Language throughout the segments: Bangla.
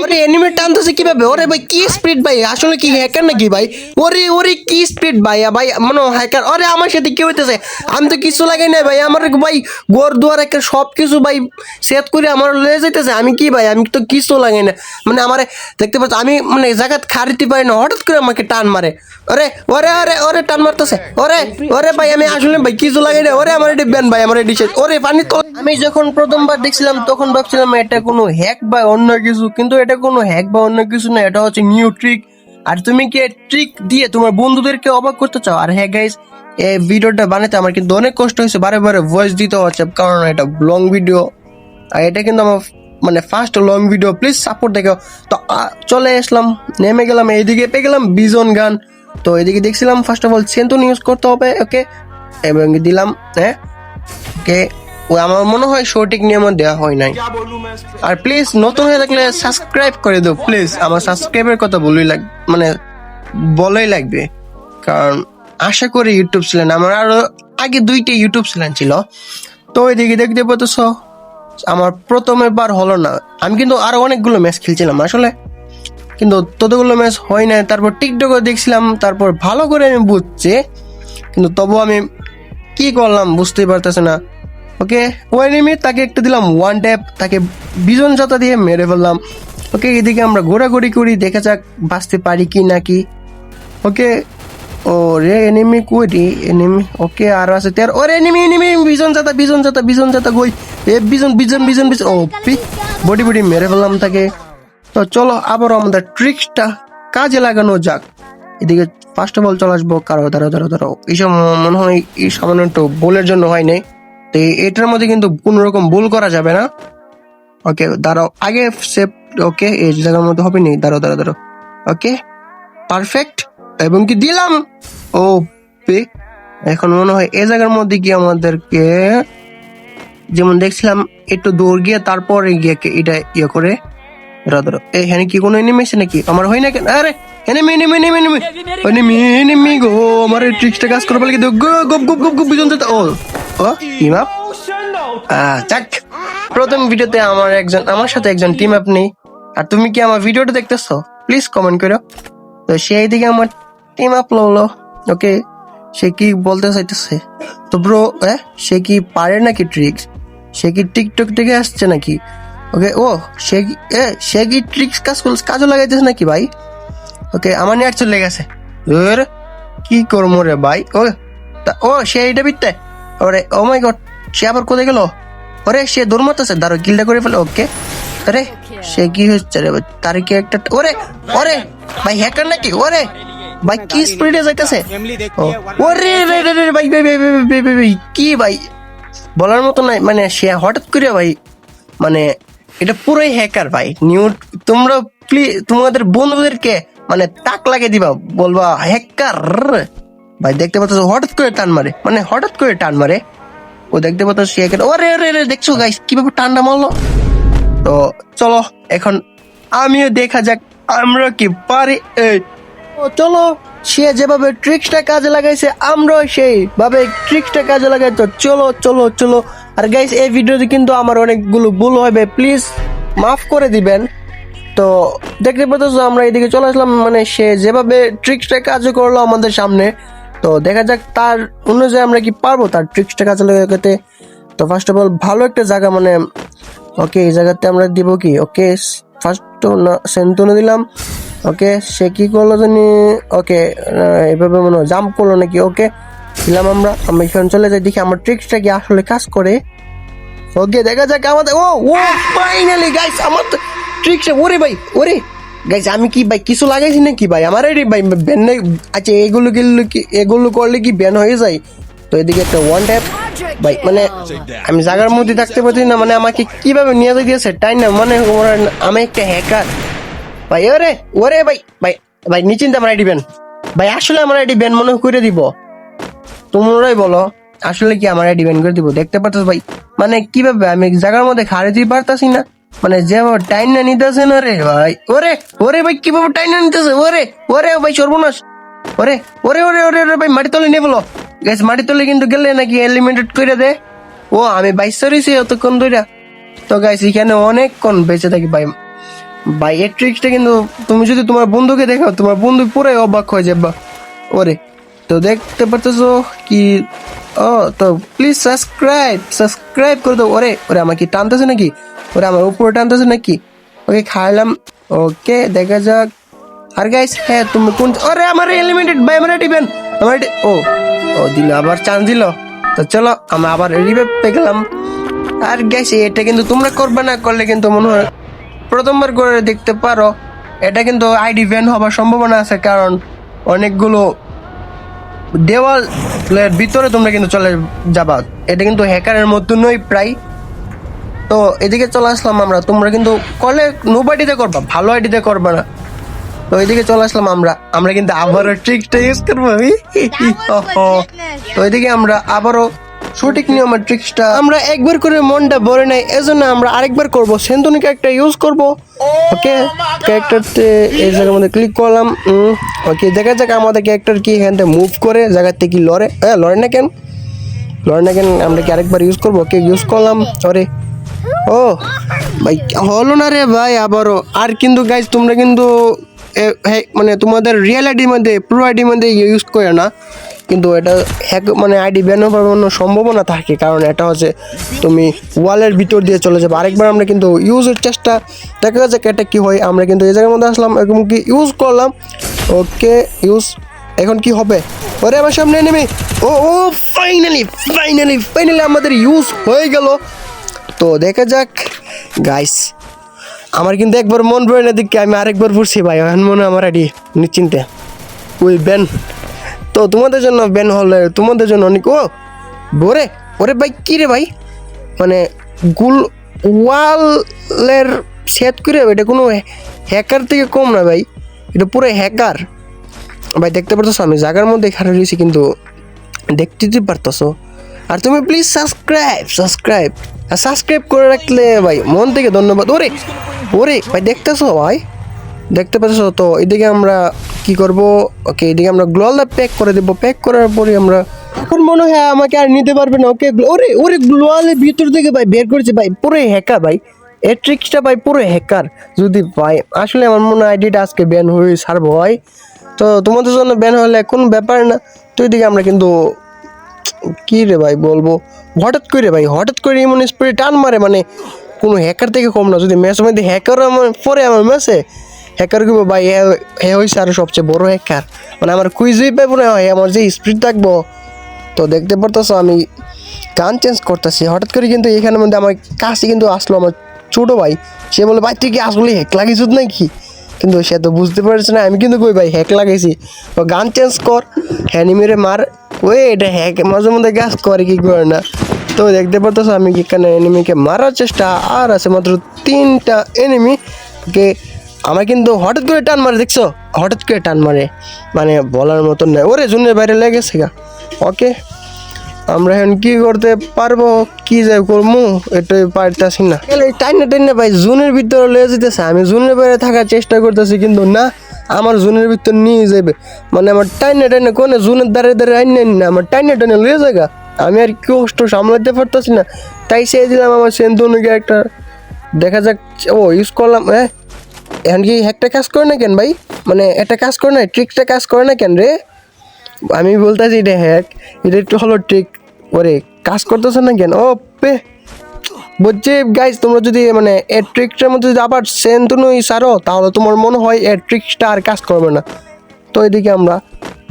ওরে এনিমে টানতেছে কিভাবে? ওরে ভাই কি স্পিড ভাই, আসলে কি হ্যাকার নাকি ভাই? ওরে ওরে কি স্পিড ভাই, ভাই মনে হ্যাকার। ওরে আমার সাথে কি হইতেছে? আমি তো কিছু লাগাই নাই ভাই, আমার ভাই ঘর দুয়ার একটা সব কিছু ভাই সেট করে আমার লয়ে যাইতেছে। আমি কি ভাই, আমি তো কিছু লাগাই না, মানে আমার দেখতে পাচ্ছ আমি মানে জায়গা খারিতে পারি না, হঠাৎ করে আমাকে টান মারে। ওরে ওরে ওরে ওরে টান মারতেছে। ওরে ওরে ভাই আমি আসলে ভাই কিছু লাগাই না। ওরে আমার এটি ব্যান ভাই, আমার এটি শেষ। ওরে পানি তো আমি যখন প্রথমবার দেখছিলাম তখন ভাবছিলাম এটা কোনো হ্যাক বা অন্য কিছু, কিন্তু এটা কোনো হ্যাক বা অন্য কিছু না, এটা হচ্ছে নিউ ট্রিক। আর তুমি কি ট্রিক দিয়ে তোমার বন্ধুদেরকে অবাক করতে চাও? আর হ্যাঁ গাইস, এই ভিডিওটা বানাতে আমার কিন্তু অনেক কষ্ট হয়েছে, বারে বারে ভয়েস দিতে হচ্ছে কারণ এটা লং ভিডিও। আর এটা কিন্তু আমার মানে first long video, please support দেখো। তো চলে আসলাম, নেমে গেলাম, এইদিকে পেয়ে গেলাম বিজন গান। তো এদিকে দেখছিলাম ফার্স্ট অফ অল সেন্টুন ইউজ করতে হবে, ওকে, এবং দিলাম হ্যাঁ ওকে। ও আমার মনে হয় সঠিক নিয়ম দেওয়া হয় নাই। আর প্লিজ নতুন হয়ে থাকলে সাবস্ক্রাইব করে দাও প্লিজ, আমার সাবস্ক্রাইবের কথা মানে বলাই লাগবে, কারণ আশা করি ইউটিউব চ্যানেল আমার আরো আগে 2টি ইউটিউব চ্যানেল ছিল। তো ওইদিকে দেখতে পাচ্ছ আমার প্রথমের বার হলো না, আমি কিন্তু আরো অনেকগুলো ম্যাচ খেলছিলাম আসলে, কিন্তু ততগুলো ম্যাচ হয় না। তারপর টিকটকে দেখছিলাম, তারপর ভালো করে আমি বুঝছি, কিন্তু তবু আমি কি করলাম বুঝতেই পারতেছে না। ওকে ও এনিমি, তাকে একটা দিলাম ওয়ান ট্যাপ, তাকে বিজন জাতা দিয়ে মেরে ফেললাম। ওকে এদিকে আমরা ঘোরাঘুরি করি, দেখা যাক বাঁচতে পারি কি নাকি। ওকে ও রে এনিমি কই এনিমি, ওকে আর আছে তের। ওরে এনিমি এনিমি বিজন জাতা বিজন জাতা বিজন জাতা কই, এ বিজন বিজন বিজন বিজন, ও বডি বডি মেরে ফেললাম তাকে। তো চলো আবারও আমাদের ট্রিক্সটা কাজে লাগানো যাক। এদিকে ফার্স্ট অফ অল চলে আসবো, কারো দাঁড়াও এইসব মনে হয় এই সামান্য একটু ভুলের জন্য হয় নাই। তো এটার মধ্যে কিন্তু কোনো রকম ভুল করা যাবে না। ওকে দাঁড়াও আগে সেভ, ওকে এই জায়গার মধ্যে হবে নি, দাঁড়াও ওকে পারফেক্ট, এবং কি দিলাম। ও পে এখন মনে হয় এই জায়গার মধ্যে গিয়ে আমাদেরকে যেমন দেখছিলাম একটু দৌড় গিয়ে তারপরে গিয়ে এটা ইয়ে করে ধরো। এখানে কি কোনো এনিমি আছে নাকি? আমার হয় না কেন? আরে enemy enemy enemy enemy enemy enemy গো, আমার এই ট্রিক্সটা কাজ করে বলে কি গপ গপ গপ গপ বিজন যেতে। ও ও টিম আপ, যাক প্রথম ভিডিওতে আমার সাথে একজন টিম আপ নেই। আর তুমি কি আমার ভিডিওটা দেখতেছো? প্লিজ কমেন্ট করো। তো সেই দিকে আমার টিম আপ ললো, ওকে সে কি বলতে চাইতেছে? তো ব্রো সে কি পারে নাকি ট্রিক্স? সে কি টিকটক থেকে আসছে নাকি? ওকে ও সে কি ট্রিক্স কাজও লাগাইতেছে নাকি ভাই? ওকে আমার নেট চলে গেছে, কি করবো রে ভাই? ও সে এইটা বিতে, ওরে ও মাই গড, সে আবার কোথায় গেল? ওরে সে দৌড় মারতেছে, দাঁড়ো কিলটা করে ফেলে। ওকে আরে সে কি হচ্ছে রে? তার কি একটা ওরে ওরে ভাই হ্যাকার নাকি? ওরে ভাই কি স্পিডে যাইতেছে? ওরে ভাই ভাই ভাই কি ভাই বলার মতো নাই, মানে সে হঠাৎ করে ভাই, মানে এটা পুরোই হ্যাকার ভাই। তোমরা প্লিজ তোমাদের বন্ধুদেরকে মানে তাক লাগিয়ে দিবা, বলবা হ্যাকার ভাই। দেখতে পাচ্ছ হঠাৎ করে টান মারে, মানে হঠাৎ করে টান মারে। ও দেখতে পাচ্ছ সে ওরে ওরে দেখছো গাইস কিভাবে টানটা মারলো। তো চলো এখন আমিও দেখা যাক আমরা কি পারি। চলো সে যেভাবে ট্রিক্সটা কাজে লাগাইছে আমরাও সেইভাবে ট্রিক্সটা কাজে লাগাই। তো চলো চলো চলো। আর গাইস এই ভিডিওতে কিন্তু আমার অনেকগুলো ভুল হবে, প্লিজ মাফ করে দিবেন। তো দেখতে পাচ্ছ আমরা এদিকে চলে আসলাম, মানে সে যেভাবে ট্রিক্সটা কাজে করলো আমাদের সামনে। তো দেখা যাক তার অনুযায়ী আমরা কি পারবো তার ট্রিক্সটা কাজে লাগাতে। তো ফার্স্ট অফ অল ভালো একটা জায়গা, মানে ওকে এই জায়গাতে আমরা দিব কি, ওকে ফার্স্ট সেন্টুনে দিলাম। ওকে সে কি করলো জানি, ওকে এভাবে মনে হয় জাম্প করলো নাকি। ওকে দিলাম আমরা এখানে চলে যাই, দেখি আমার ট্রিক্সটা কি আসলে কাজ করে। ওকে দেখা যাক আমাদের ও ফাইনালি গাইস আমার তো ট্রিক্সটা। ওরে ভাই ওরে গাইস আমি কি ভাই কিছু লাগাইছি নাকি ভাই? আমার এই ভাই ব্যান নেই। আচ্ছা এগুলো করলে কি ব্যান হয়ে যায়? তো এদিকে একটা ওয়ান ট্যাপ ভাই, মানে আমি জায়গার মধ্যে থাকতে পারছি না, মানে আমাকে কিভাবে নিয়ে দিয়েছে তাই না, মানে আমি একটা হ্যাকার ভাই। ওরে ওরে ভাই ভাই ভাই নিশ্চিন্তে আমার আইডি ব্যান ভাই, আসলে আমার আইডি ব্যান মনে করে দিব। তোমরাই বলো আসলে কি আমার আইডি ব্যান করে দিব? দেখতে পাচ্ছ ভাই মানে কিভাবে আমি জায়গার মধ্যে খাড়িতে পারতাছি না, মানে যেভাবে টাইম না নিতেছে না রে ভাই। ওরে ওরে ভাই কিভাবে টাইম না নিতেছে? ওরে ওরে ভাই সর্বনাশ। ওরে ওরে ওরে ওরে ওরে ভাই মাটি তলে নিয়ে বলো গ্যাস, মাটি তলে কিন্তু গেলে নাকি এলিমিনেটেড করে দে। ও আমি 22 রয়েছি অতক্ষণ ধরে। তো গাইস এখানে অনেকক্ষণ বেঁচে থাকি ভাই, ভাই এই ট্রিক্সটা কিন্তু তুমি যদি তোমার বন্ধুকে দেখাও তোমার বন্ধু পুরাই অবাক হয়ে যাবে ওরে। তো দেখতে পারতেছো কি, ও তো প্লিজ সাবস্ক্রাইব করে দাও। ওরে ওরে আমাকে টানতেছে নাকি, ওরে আমার উপরে টানতেছে নাকি? ওকে খাইলাম, ওকে দেখা যাক। আর গাইস হ্যাঁ তুমি কোন, আরে আমার এলিমিনেটেড ভাই, আমার টিভেন আমার ও ও দিল আবার চান্স দিল। তো চলো আমরা আবার রিভাইভ পেয়ে গেলাম। আর গাইস এটা কিন্তু তোমরা করবে না, করলে কিন্তু মনে হয় প্রথমবার করে দেখতে পারো। এটা কিন্তু আইডি ব্যান হবার সম্ভাবনা আছে, কারণ অনেকগুলো দেওয়ালের ভিতরে তোমরা কিন্তু চলে যাবা। এটা কিন্তু হ্যাকারের মতো নয় প্রায়। তো এদিকে চলে আসলাম আমরা, তোমরা কিন্তু করলে নোব আইডিতে করবা, ভালো আইডিতে করবা না। তো এদিকে চলে আসলাম আমরা কিন্তু আবারও ট্রিক্সটা ইউজ করবো। তো এদিকে আমরা আবারও সঠিক নিয়মের ট্রিক্সটা আমরা একবার করে মনটা ভরে নাই, এজন্য আমরা আরেকবার করবো। সেন্টনি ক্যারেক্টার ইউজ করবো। ওকে ক্যারেক্টারতে এই জায়গার মধ্যে ক্লিক করলাম। ওকে দেখা যাক আমাদের ক্যারেক্টার কি এখান থেকে মুভ করে জায়গার থেকে কি লড়ে। হ্যাঁ লড়ে না কেন, আমরা কি আরেকবার ইউজ করবো। ওকে ইউজ করলাম। সরি ও ভাই হলো না রে ভাই আবারও। আর কিন্তু গাইজ তোমরা কিন্তু মানে তোমাদের রিয়েল আইডির মধ্যে প্রো আইডির মধ্যে ইউজ করে না, কিন্তু এটা হ্যাক মানে আইডি ব্যান হওয়ার কোনো সম্ভাবনা থাকে, কারণ এটা হচ্ছে তুমি ওয়ালের ভিতর দিয়ে চলে যাবে। আরেকবার আমরা কিন্তু ইউজের চেষ্টা, দেখা যাচ্ছে এটা কী হয়। আমরা কিন্তু এই জায়গার মধ্যে আসলাম, এরকম কি ইউজ করলাম। ওকে ইউজ, এখন কি হবে? ওরে আমার সামনে নেমে ও ও ফাইনালি আমাদের ইউজ হয়ে গেল। তো দেখা যাক গাইস, আমার কিন্তু একবার মন পড়ে না দিকে আমি আরেকবার পড়ছি ভাই, এখন মনে আমার আইডি নিশ্চিন্তে ওই ব্যান। তো তোমাদের জন্য ব্যান হলে তোমাদের জন্য অনেক ও বরে ওরে ভাই কী রে ভাই, মানে ওয়ালের সেট করে এটা কোনো হ্যাকার থেকে কম না ভাই, এটা পুরো হ্যাকার ভাই। দেখতে পারতেছো আমি জায়গার মধ্যে খারাপ রয়েছি, কিন্তু দেখতে পারতেছো। আর তুমি প্লিজ সাবস্ক্রাইব করে রাখলে ভাই মন থেকে ধন্যবাদ। ওরে ওরে ভাই দেখতেছো ভাই, দেখতে পাচ্ছ। তো এদিকে আমরা কি করব, ওকে এদিকে আমরা গ্লোয়ালটা প্যাক করে দেবো। প্যাক করার পরে আমরা এখন মনে হয় আমাকে আর নিতে পারবে না। ওকে ওরে ওরে গ্লোয়ালের ভিতর থেকে ভাই বের করেছে ভাই, পুরো হ্যাকার ভাই। এই ট্রিক্সটা ভাই পুরো হ্যাকার। যদি ভাই আসলে আমার মনে হয় আইডিটা আজকে ব্যান হয়ে ছাড়বো ভাই। তো তোমাদের জন্য ব্যান হলে কোনো ব্যাপার না। তো এদিকে আমরা কিন্তু কী রে ভাই বলবো, হঠাৎ করে এমন স্প্রে টান মারে, মানে কোনো হ্যাকার থেকে কম না। যদি ম্যাচের মধ্যে হ্যাকার আমার পরে আমার ম্যাচে হ্যাকার করবো ভাই, হ্যাঁ হয়েছে আরও সবচেয়ে বড় হ্যাকার, মানে আমার কুইজই পাইব না হয় আমার যে স্পিড থাকবো। তো দেখতে পারতেছো আমি গান চেঞ্জ করতেছি হঠাৎ করে, কিন্তু এখানের মধ্যে আমার কাছে কিন্তু আসলো আমার ছোটো ভাই। সে বলে ভাই তুই কি আসলে হ্যাক লাগিয়েছ নাকি, কিন্তু সে তো বুঝতে পারছে না আমি কিন্তু কই ভাই হ্যাক লাগাইছি। ও গান চেঞ্জ কর, হ্যানিমেরে মার, ওই এটা হ্যাক মাঝে মধ্যে গাছ করে কি করে না। তো দেখতে পারতেছো আমি এখানে এনিমিকে মারার চেষ্টা, আর আছে মাত্র 3টা এনিমি। ওকে আমার কিন্তু হঠাৎ করে টান মারে, দেখছো হঠাৎ করে টান মারে, মানে বলার মতন নয়। ওরে জুনের বাইরে লেগেছে গা। ওকে আমরা এখন কি করতে পারবো, কি যাই করবো এটাই পারতেছি না। টাইনে ভাই জুনের ভিতরে লেগে যেতেছে, আমি জুনের বাইরে থাকার চেষ্টা করতেছি, কিন্তু না আমার জুনের ভিতর নিয়ে যাবে, মানে আমার টাইনে কোনে জুনের দ্বারে আইন না, আমার টাইনে লয়ে যাগা। আমি আর কি কষ্ট সামলাতে পারতেছি না, তাই সেই দিলাম আমার সেন্টুনিকে একটা। দেখা যাক ও ইউজ করলাম। হ্যাঁ এখন কি একটা কাজ করে না কেন ভাই, মানে একটা কাজ করে না, ট্রিকটা কাজ করে না কেন রে? আমি বলতেছি এটা হ্যাক, এটা একটু হলো ট্রিক, ওরে কাজ করতেছে না কেন? ও পে বলছি গাইজ, তোমরা যদি মানে এর ট্রিকটার মধ্যে যদি আবার সেন্টুনি সারো, তাহলে তোমার মনে হয় এর ট্রিকটা আর কাজ করবে না। তো এদিকে আমরা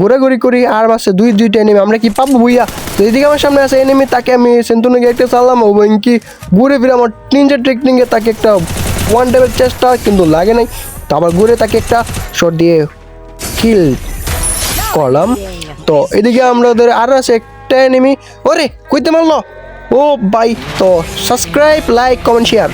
ঘোরাঘুরি করি, আর মাসে দুইটা এনিমি আমরা কি পাবো ভুইয়া। তো এদিকে আমার সামনে আছে এনিমি, তাকে আমি সেন্টুনিকে একটা চাললাম, ও কি ঘুরে ফিরে আমার নিনজা টেকনিকে তাকে একটা ওয়ান টাইমের চেষ্টা, কিন্তু লাগে নাই। তো আবার ঘুরে তাকে একটা শট দিয়ে কিল করলাম। তো এদিকে আমরা ওদের আর আছে একটা এনিমি, ওরে কইতে মারলো ও ভাই। তো সাবস্ক্রাইব, লাইক, কমেন্ট, শেয়ার।